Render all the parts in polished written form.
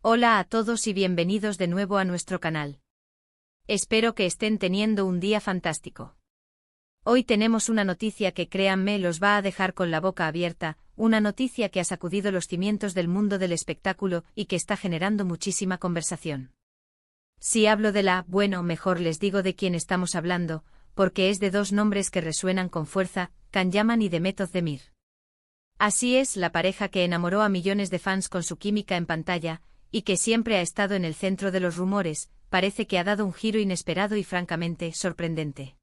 Hola a todos y bienvenidos de nuevo a nuestro canal. Espero que estén teniendo un día fantástico. Hoy tenemos una noticia que, créanme, los va a dejar con la boca abierta, una noticia que ha sacudido los cimientos del mundo del espectáculo y que está generando muchísima conversación. Si hablo bueno, mejor les digo de quién estamos hablando, porque es de dos nombres que resuenan con fuerza, Can Yaman y Demet Özdemir. Así es, la pareja que enamoró a millones de fans con su química en pantalla, y que siempre ha estado en el centro de los rumores, parece que ha dado un giro inesperado y francamente sorprendente.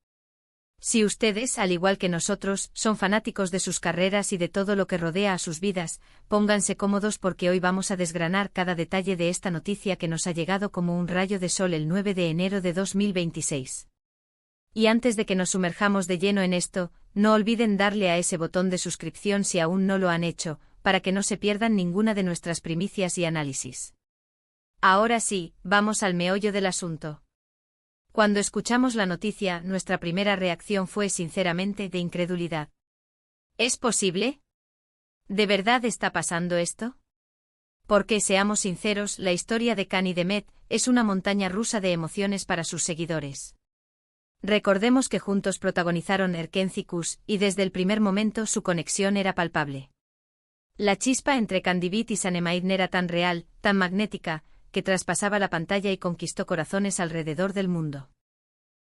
Si ustedes, al igual que nosotros, son fanáticos de sus carreras y de todo lo que rodea a sus vidas, pónganse cómodos porque hoy vamos a desgranar cada detalle de esta noticia que nos ha llegado como un rayo de sol el 9 de enero de 2026. Y antes de que nos sumerjamos de lleno en esto, no olviden darle a ese botón de suscripción si aún no lo han hecho, para que no se pierdan ninguna de nuestras primicias y análisis. Ahora sí, vamos al meollo del asunto. Cuando escuchamos la noticia, nuestra primera reacción fue sinceramente de incredulidad. ¿Es posible? ¿De verdad está pasando esto? Porque, seamos sinceros, la historia de Can y Demet es una montaña rusa de emociones para sus seguidores. Recordemos que juntos protagonizaron Erkenci y desde el primer momento su conexión era palpable. La chispa entre Candivit y Sanemahedin era tan real, tan magnética, que traspasaba la pantalla y conquistó corazones alrededor del mundo.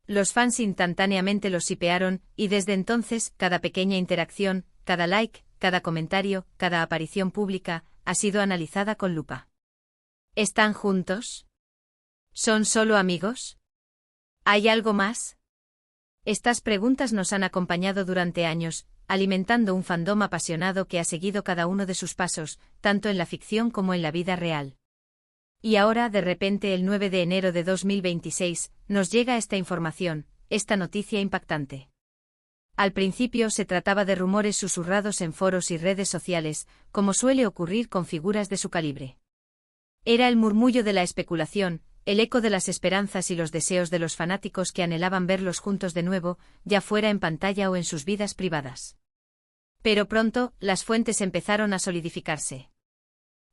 Los fans instantáneamente los shipearon, y desde entonces, cada pequeña interacción, cada like, cada comentario, cada aparición pública, ha sido analizada con lupa. ¿Están juntos? ¿Son solo amigos? ¿Hay algo más? Estas preguntas nos han acompañado durante años, alimentando un fandom apasionado que ha seguido cada uno de sus pasos, tanto en la ficción como en la vida real. Y ahora, de repente, el 9 de enero de 2026, nos llega esta información, esta noticia impactante. Al principio se trataba de rumores susurrados en foros y redes sociales, como suele ocurrir con figuras de su calibre. Era el murmullo de la especulación, el eco de las esperanzas y los deseos de los fanáticos que anhelaban verlos juntos de nuevo, ya fuera en pantalla o en sus vidas privadas. Pero pronto, las fuentes empezaron a solidificarse.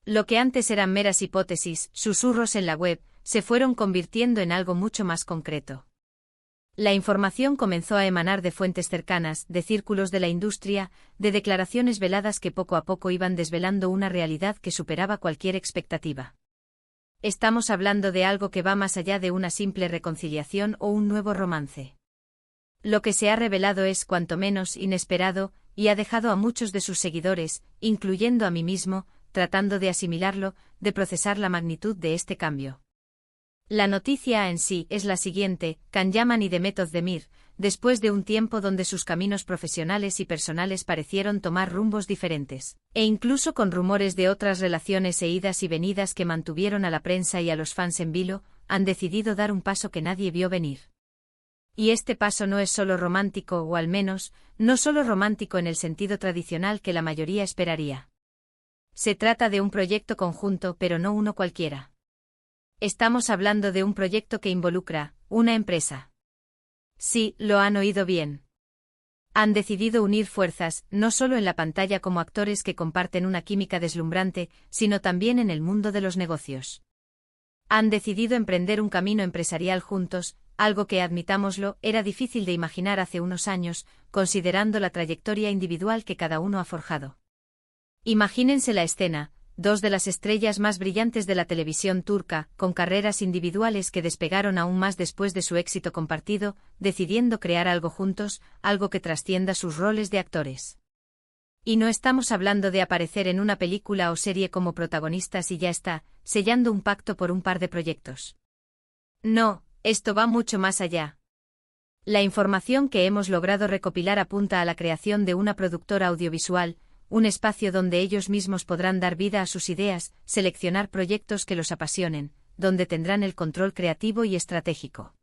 Lo que antes eran meras hipótesis, susurros en la web, se fueron convirtiendo en algo mucho más concreto. La información comenzó a emanar de fuentes cercanas, de círculos de la industria, de declaraciones veladas que poco a poco iban desvelando una realidad que superaba cualquier expectativa. Estamos hablando de algo que va más allá de una simple reconciliación o un nuevo romance. Lo que se ha revelado es cuanto menos inesperado, y ha dejado a muchos de sus seguidores, incluyendo a mí mismo, tratando de asimilarlo, de procesar la magnitud de este cambio. La noticia en sí es la siguiente: Can Yaman y Demet Özdemir, después de un tiempo donde sus caminos profesionales y personales parecieron tomar rumbos diferentes, e incluso con rumores de otras relaciones e idas y venidas que mantuvieron a la prensa y a los fans en vilo, han decidido dar un paso que nadie vio venir. Y este paso no es solo romántico, o al menos, no solo romántico en el sentido tradicional que la mayoría esperaría. Se trata de un proyecto conjunto, pero no uno cualquiera. Estamos hablando de un proyecto que involucra una empresa. Sí, lo han oído bien. Han decidido unir fuerzas, no solo en la pantalla como actores que comparten una química deslumbrante, sino también en el mundo de los negocios. Han decidido emprender un camino empresarial juntos, algo que, admitámoslo, era difícil de imaginar hace unos años, considerando la trayectoria individual que cada uno ha forjado. Imagínense la escena: dos de las estrellas más brillantes de la televisión turca, con carreras individuales que despegaron aún más después de su éxito compartido, decidiendo crear algo juntos, algo que trascienda sus roles de actores. Y no estamos hablando de aparecer en una película o serie como protagonistas y ya está, sellando un pacto por un par de proyectos. No, esto va mucho más allá. La información que hemos logrado recopilar apunta a la creación de una productora audiovisual, un espacio donde ellos mismos podrán dar vida a sus ideas, seleccionar proyectos que los apasionen, donde tendrán el control creativo y estratégico.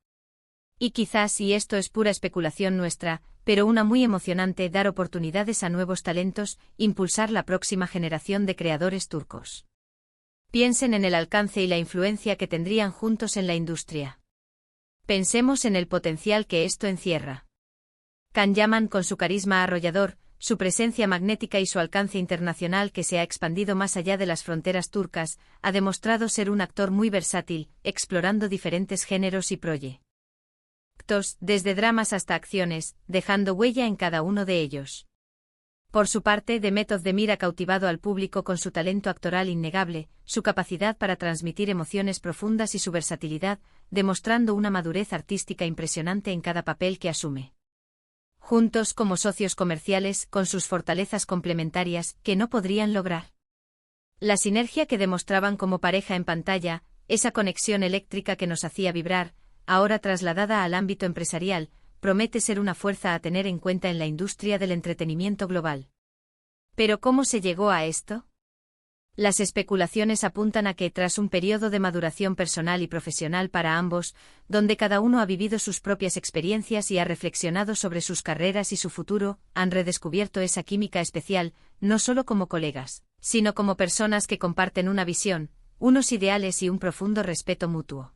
Y quizás, y esto es pura especulación nuestra, pero una muy emocionante, dar oportunidades a nuevos talentos, impulsar la próxima generación de creadores turcos. Piensen en el alcance y la influencia que tendrían juntos en la industria. Pensemos en el potencial que esto encierra. Can Yaman, con su carisma arrollador, su presencia magnética y su alcance internacional que se ha expandido más allá de las fronteras turcas, ha demostrado ser un actor muy versátil, explorando diferentes géneros y proyectos, desde dramas hasta acciones, dejando huella en cada uno de ellos. Por su parte, Demet Özdemir ha cautivado al público con su talento actoral innegable, su capacidad para transmitir emociones profundas y su versatilidad, demostrando una madurez artística impresionante en cada papel que asume. Juntos como socios comerciales, con sus fortalezas complementarias, que no podrían lograr. La sinergia que demostraban como pareja en pantalla, esa conexión eléctrica que nos hacía vibrar, ahora trasladada al ámbito empresarial, promete ser una fuerza a tener en cuenta en la industria del entretenimiento global. ¿Pero cómo se llegó a esto? Las especulaciones apuntan a que, tras un periodo de maduración personal y profesional para ambos, donde cada uno ha vivido sus propias experiencias y ha reflexionado sobre sus carreras y su futuro, han redescubierto esa química especial, no solo como colegas, sino como personas que comparten una visión, unos ideales y un profundo respeto mutuo.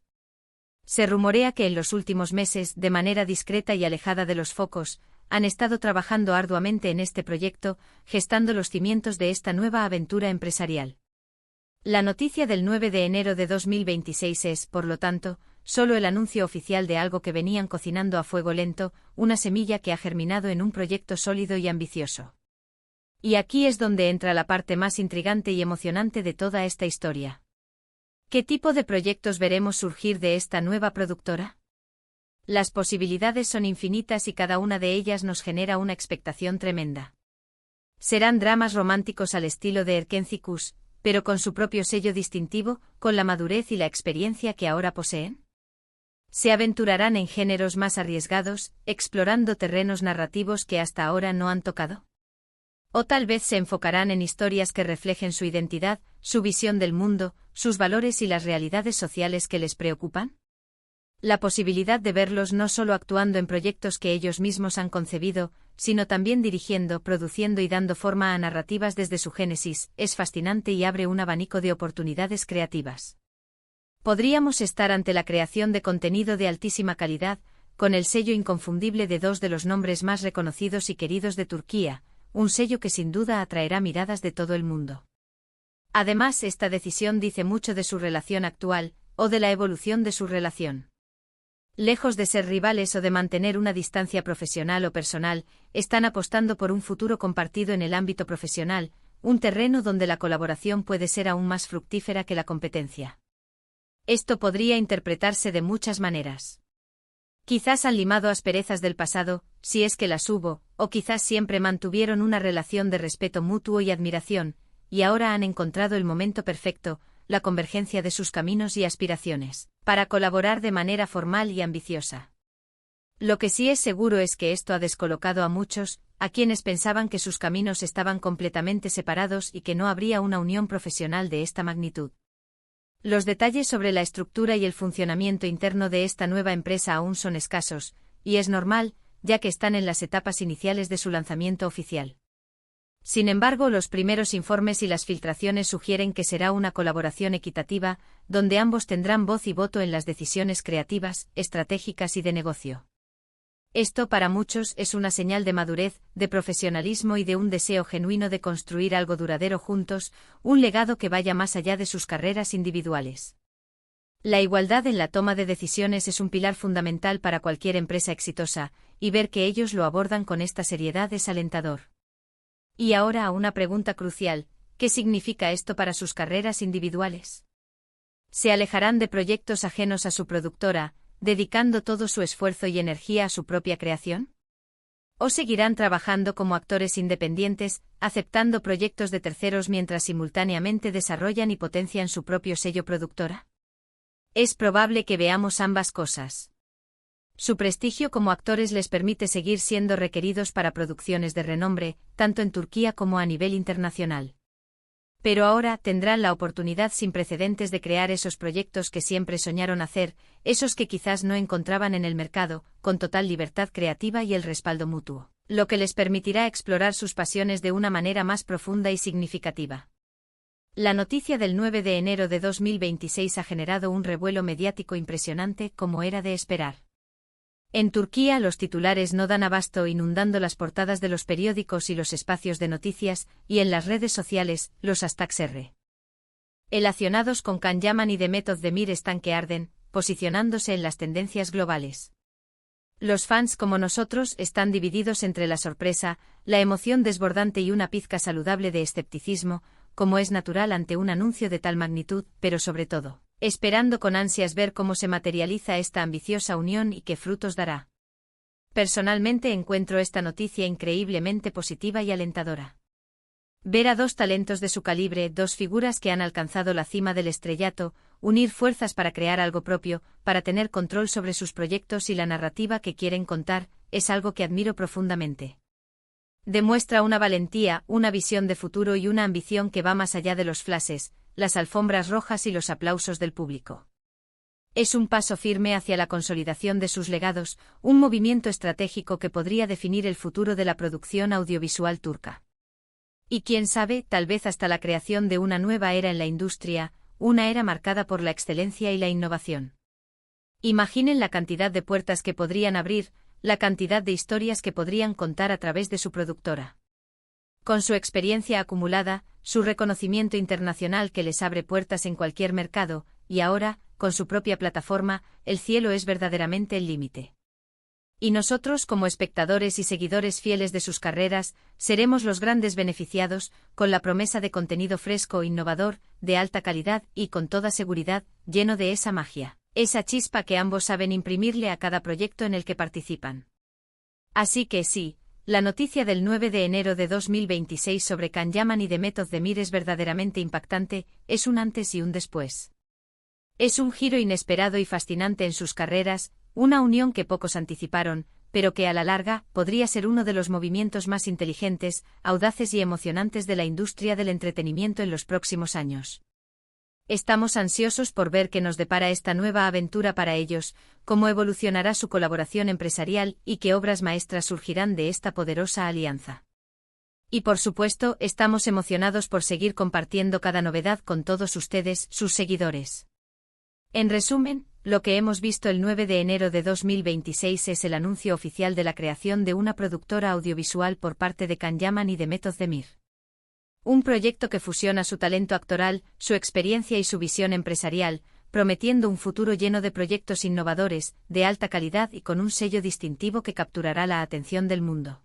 Se rumorea que en los últimos meses, de manera discreta y alejada de los focos, han estado trabajando arduamente en este proyecto, gestando los cimientos de esta nueva aventura empresarial. La noticia del 9 de enero de 2026 es, por lo tanto, solo el anuncio oficial de algo que venían cocinando a fuego lento, una semilla que ha germinado en un proyecto sólido y ambicioso. Y aquí es donde entra la parte más intrigante y emocionante de toda esta historia. ¿Qué tipo de proyectos veremos surgir de esta nueva productora? Las posibilidades son infinitas y cada una de ellas nos genera una expectación tremenda. Serán dramas románticos al estilo de Erkenci, pero con su propio sello distintivo, con la madurez y la experiencia que ahora poseen. Se aventurarán en géneros más arriesgados, explorando terrenos narrativos que hasta ahora no han tocado. O tal vez se enfocarán en historias que reflejen su identidad, su visión del mundo, sus valores y las realidades sociales que les preocupan. La posibilidad de verlos no solo actuando en proyectos que ellos mismos han concebido, sino también dirigiendo, produciendo y dando forma a narrativas desde su génesis, es fascinante y abre un abanico de oportunidades creativas. Podríamos estar ante la creación de contenido de altísima calidad, con el sello inconfundible de dos de los nombres más reconocidos y queridos de Turquía, un sello que sin duda atraerá miradas de todo el mundo. Además, esta decisión dice mucho de su relación actual, o de la evolución de su relación. Lejos de ser rivales o de mantener una distancia profesional o personal, están apostando por un futuro compartido en el ámbito profesional, un terreno donde la colaboración puede ser aún más fructífera que la competencia. Esto podría interpretarse de muchas maneras. Quizás han limado asperezas del pasado, si es que las hubo, o quizás siempre mantuvieron una relación de respeto mutuo y admiración, y ahora han encontrado el momento perfecto, la convergencia de sus caminos y aspiraciones, para colaborar de manera formal y ambiciosa. Lo que sí es seguro es que esto ha descolocado a muchos, a quienes pensaban que sus caminos estaban completamente separados y que no habría una unión profesional de esta magnitud. Los detalles sobre la estructura y el funcionamiento interno de esta nueva empresa aún son escasos, y es normal, ya que están en las etapas iniciales de su lanzamiento oficial. Sin embargo, los primeros informes y las filtraciones sugieren que será una colaboración equitativa, donde ambos tendrán voz y voto en las decisiones creativas, estratégicas y de negocio. Esto para muchos es una señal de madurez, de profesionalismo y de un deseo genuino de construir algo duradero juntos, un legado que vaya más allá de sus carreras individuales. La igualdad en la toma de decisiones es un pilar fundamental para cualquier empresa exitosa, y ver que ellos lo abordan con esta seriedad es alentador. Y ahora una pregunta crucial: ¿qué significa esto para sus carreras individuales? ¿Se alejarán de proyectos ajenos a su productora, dedicando todo su esfuerzo y energía a su propia creación? ¿O seguirán trabajando como actores independientes, aceptando proyectos de terceros mientras simultáneamente desarrollan y potencian su propio sello productora? Es probable que veamos ambas cosas. Su prestigio como actores les permite seguir siendo requeridos para producciones de renombre, tanto en Turquía como a nivel internacional. Pero ahora tendrán la oportunidad sin precedentes de crear esos proyectos que siempre soñaron hacer, esos que quizás no encontraban en el mercado, con total libertad creativa y el respaldo mutuo, lo que les permitirá explorar sus pasiones de una manera más profunda y significativa. La noticia del 9 de enero de 2026 ha generado un revuelo mediático impresionante, como era de esperar. En Turquía los titulares no dan abasto, inundando las portadas de los periódicos y los espacios de noticias, y en las redes sociales, los hashtags relacionados con Can Yaman y Demet Özdemir están que arden, posicionándose en las tendencias globales. Los fans como nosotros están divididos entre la sorpresa, la emoción desbordante y una pizca saludable de escepticismo, como es natural ante un anuncio de tal magnitud, pero sobre todo, esperando con ansias ver cómo se materializa esta ambiciosa unión y qué frutos dará. Personalmente encuentro esta noticia increíblemente positiva y alentadora. Ver a dos talentos de su calibre, dos figuras que han alcanzado la cima del estrellato, unir fuerzas para crear algo propio, para tener control sobre sus proyectos y la narrativa que quieren contar, es algo que admiro profundamente. Demuestra una valentía, una visión de futuro y una ambición que va más allá de los flashes, las alfombras rojas y los aplausos del público. Es un paso firme hacia la consolidación de sus legados, un movimiento estratégico que podría definir el futuro de la producción audiovisual turca. Y quién sabe, tal vez hasta la creación de una nueva era en la industria, una era marcada por la excelencia y la innovación. Imaginen la cantidad de puertas que podrían abrir, la cantidad de historias que podrían contar a través de su productora. Con su experiencia acumulada, su reconocimiento internacional que les abre puertas en cualquier mercado, y ahora, con su propia plataforma, el cielo es verdaderamente el límite. Y nosotros, como espectadores y seguidores fieles de sus carreras, seremos los grandes beneficiados, con la promesa de contenido fresco, innovador, de alta calidad y, con toda seguridad, lleno de esa magia, esa chispa que ambos saben imprimirle a cada proyecto en el que participan. Así que sí, la noticia del 9 de enero de 2026 sobre Can Yaman y Demet Özdemir es verdaderamente impactante, es un antes y un después. Es un giro inesperado y fascinante en sus carreras, una unión que pocos anticiparon, pero que a la larga podría ser uno de los movimientos más inteligentes, audaces y emocionantes de la industria del entretenimiento en los próximos años. Estamos ansiosos por ver qué nos depara esta nueva aventura para ellos, cómo evolucionará su colaboración empresarial y qué obras maestras surgirán de esta poderosa alianza. Y por supuesto, estamos emocionados por seguir compartiendo cada novedad con todos ustedes, sus seguidores. En resumen, lo que hemos visto el 9 de enero de 2026 es el anuncio oficial de la creación de una productora audiovisual por parte de Can Yaman y Demet Özdemir. Un proyecto que fusiona su talento actoral, su experiencia y su visión empresarial, prometiendo un futuro lleno de proyectos innovadores, de alta calidad y con un sello distintivo que capturará la atención del mundo.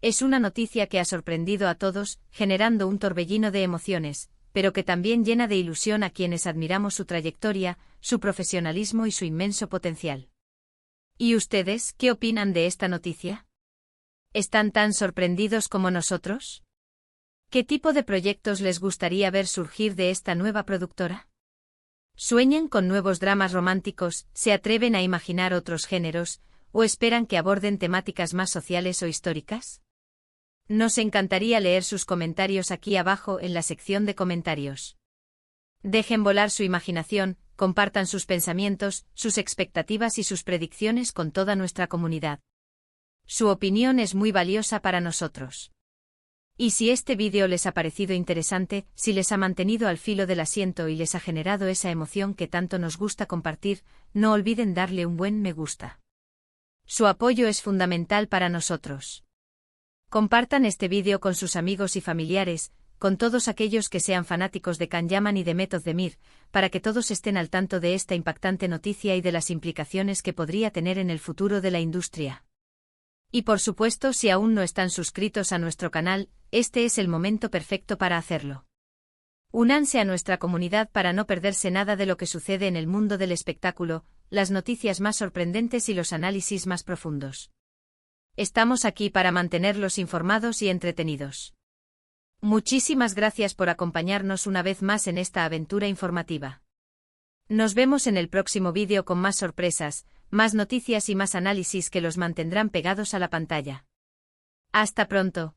Es una noticia que ha sorprendido a todos, generando un torbellino de emociones, pero que también llena de ilusión a quienes admiramos su trayectoria, su profesionalismo y su inmenso potencial. ¿Y ustedes, qué opinan de esta noticia? ¿Están tan sorprendidos como nosotros? ¿Qué tipo de proyectos les gustaría ver surgir de esta nueva productora? ¿Sueñan con nuevos dramas románticos, se atreven a imaginar otros géneros, o esperan que aborden temáticas más sociales o históricas? Nos encantaría leer sus comentarios aquí abajo en la sección de comentarios. Dejen volar su imaginación, compartan sus pensamientos, sus expectativas y sus predicciones con toda nuestra comunidad. Su opinión es muy valiosa para nosotros. Y si este vídeo les ha parecido interesante, si les ha mantenido al filo del asiento y les ha generado esa emoción que tanto nos gusta compartir, no olviden darle un buen me gusta. Su apoyo es fundamental para nosotros. Compartan este vídeo con sus amigos y familiares, con todos aquellos que sean fanáticos de Can Yaman y Demet Özdemir, para que todos estén al tanto de esta impactante noticia y de las implicaciones que podría tener en el futuro de la industria. Y por supuesto, si aún no están suscritos a nuestro canal, este es el momento perfecto para hacerlo. Únanse a nuestra comunidad para no perderse nada de lo que sucede en el mundo del espectáculo, las noticias más sorprendentes y los análisis más profundos. Estamos aquí para mantenerlos informados y entretenidos. Muchísimas gracias por acompañarnos una vez más en esta aventura informativa. Nos vemos en el próximo vídeo con más sorpresas, más noticias y más análisis que los mantendrán pegados a la pantalla. Hasta pronto.